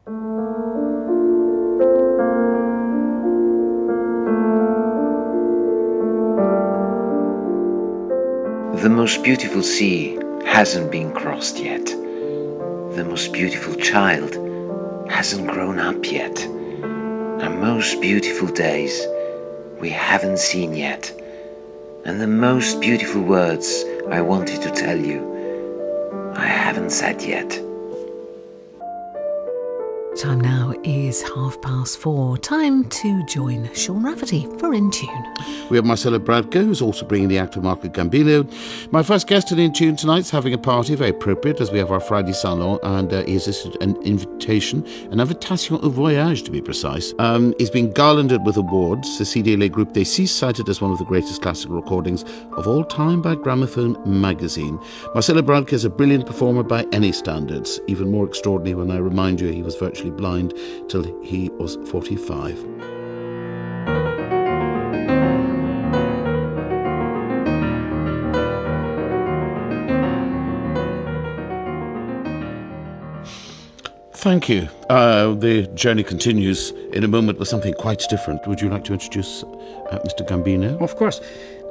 The most beautiful sea hasn't been crossed yet. The most beautiful child hasn't grown up yet. And most beautiful days we haven't seen yet. And the most beautiful words I wanted to tell you, I haven't said yet. Time now is 4:30. Time to join Sean Rafferty for In Tune. We have Marcelo Bratke, who's also bringing the actor Marco Gambino. My first guest in Tune tonight is having a party, very appropriate, as we have our Friday salon, and he's issued an invitation au Voyage, to be precise. He's been garlanded with awards. The CDLA Group des Six cited as one of the greatest classical recordings of all time by Gramophone magazine. Marcelo Bratke is a brilliant performer by any standards, even more extraordinary when I remind you he was virtually blind till he was 45. Thank you. The journey continues in a moment with something quite different. Would you like to introduce Mr. Gambino? Of course.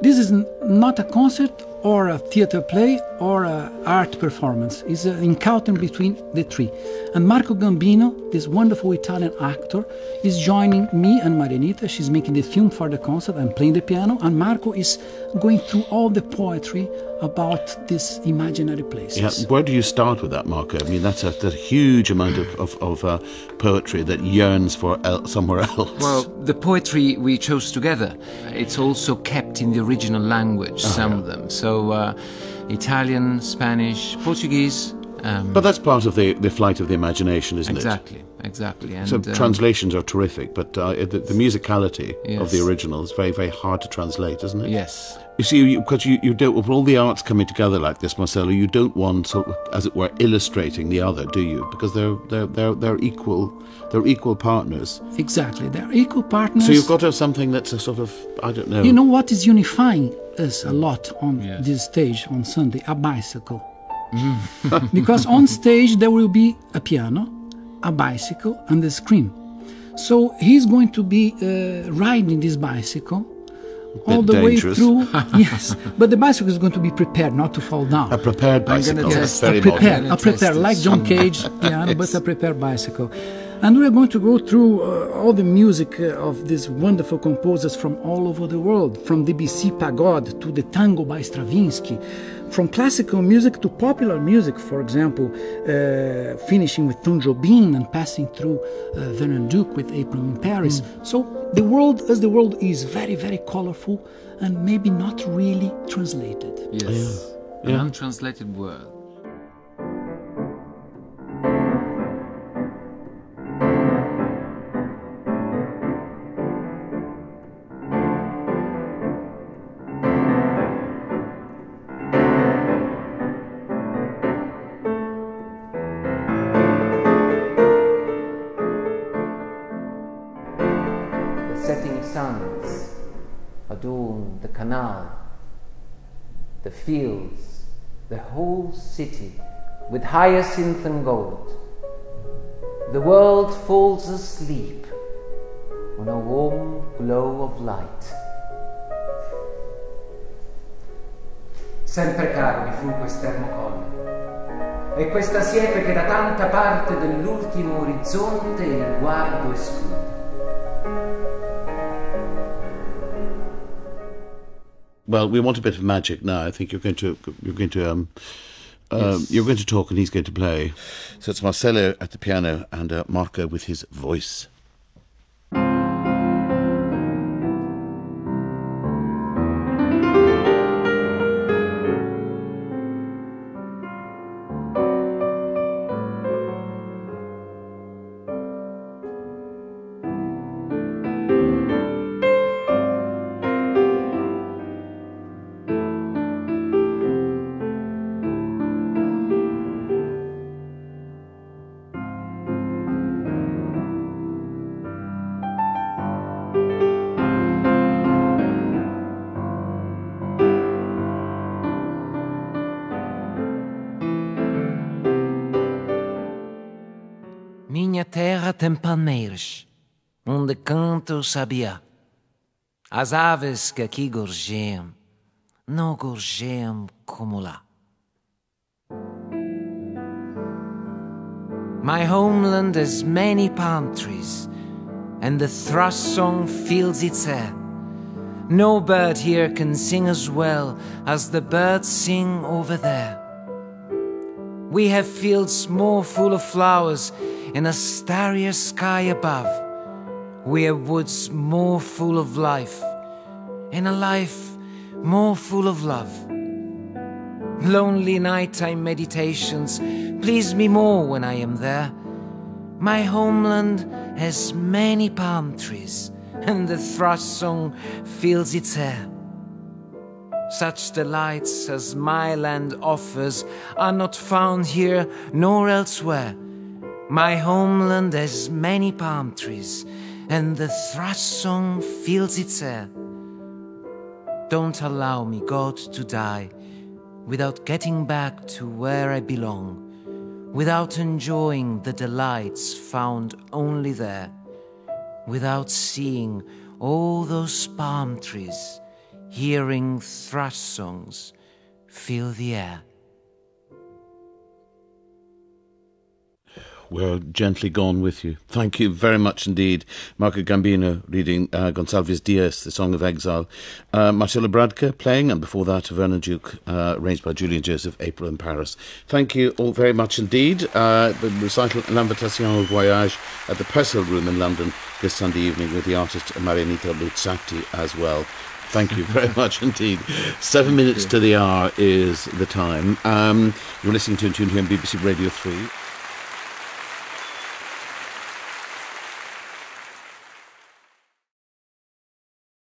This is not a concert or a theatre play or an art performance. It's an encounter between the three. And Marco Gambino, this wonderful Italian actor, is joining me and Mariannita. She's making the theme for the concert. I'm playing the piano. And Marco is going through all the poetry about these imaginary places. Yeah, where do you start with that, Marco? I mean, that's a huge amount of poetry that yearns for somewhere else. Well, the poetry we chose together, it's also kept in the original language, some of them. So Italian, Spanish, Portuguese. But that's part of the flight of the imagination, isn't exactly, it? Exactly. And, so translations are terrific, but the musicality yes. of the original is very, very hard to translate, isn't it? Yes. You see, because you don't, with all the arts coming together like this, Marcelo, you don't want, sort of, as it were, illustrating the other, do you? Because they're equal partners. Exactly, they're equal partners. So you've got to have something that's a sort of, I don't know. You know what is unifying us a lot on this stage on Sunday? A bicycle. Because on stage there will be a piano, a bicycle, and a screen. So he's going to be riding this bicycle all the dangerous. Way through. Yes, but the bicycle is going to be prepared not to fall down. A prepared bicycle. Yes, very a prepared, like John Cage piano, but a prepared bicycle. And we're going to go through all the music of these wonderful composers from all over the world, from Debussy Pagode to the tango by Stravinsky, from classical music to popular music, for example, finishing with Tom Jobim and passing through Vernon Duke with April in Paris. So the world, as the world is, very, very colorful and maybe not really translated. Yes, an untranslated world. Setting suns adorn the canal, the fields, the whole city with hyacinth and gold. The world falls asleep on a warm glow of light. Sempre caro mi fu quest'ermo colle e questa siepe che da tanta parte dell'ultimo orizzonte il guardo esclude. Well, we want a bit of magic now. I think you're going to talk and he's going to play. So it's Marcelo at the piano and Marco with his voice. minha terra tem palmeiras, onde canta o sabiá. As aves que aqui gorjeiam, não gorjeiam como lá. My homeland has many palm trees, and the thrush song fills its air. No bird here can sing as well as the birds sing over there. We have fields more full of flowers and a starrier sky above. We have woods more full of life and a life more full of love. Lonely nighttime meditations please me more when I am there. My homeland has many palm trees, and the thrush song fills its air. Such delights as my land offers are not found here nor elsewhere. My homeland has many palm trees, and the thrush song fills its air. Don't allow me, God, to die without getting back to where I belong, without enjoying the delights found only there, without seeing all those palm trees, hearing thrush songs fill the air. We're gently gone with you. Thank you very much indeed. Marco Gambino reading Gonçalves Dias, The Song of Exile. Marcelo Bratke playing, and before that, Vernon Duke, arranged by Julian Joseph, April in Paris. Thank you all very much indeed. The recital L'Invitation Voyage at the Purcell Room in London this Sunday evening with the artist Mariannita Luzzati as well. Thank you very much indeed. 7 minutes to the hour is the time. You're listening to In Tune here on BBC Radio 3.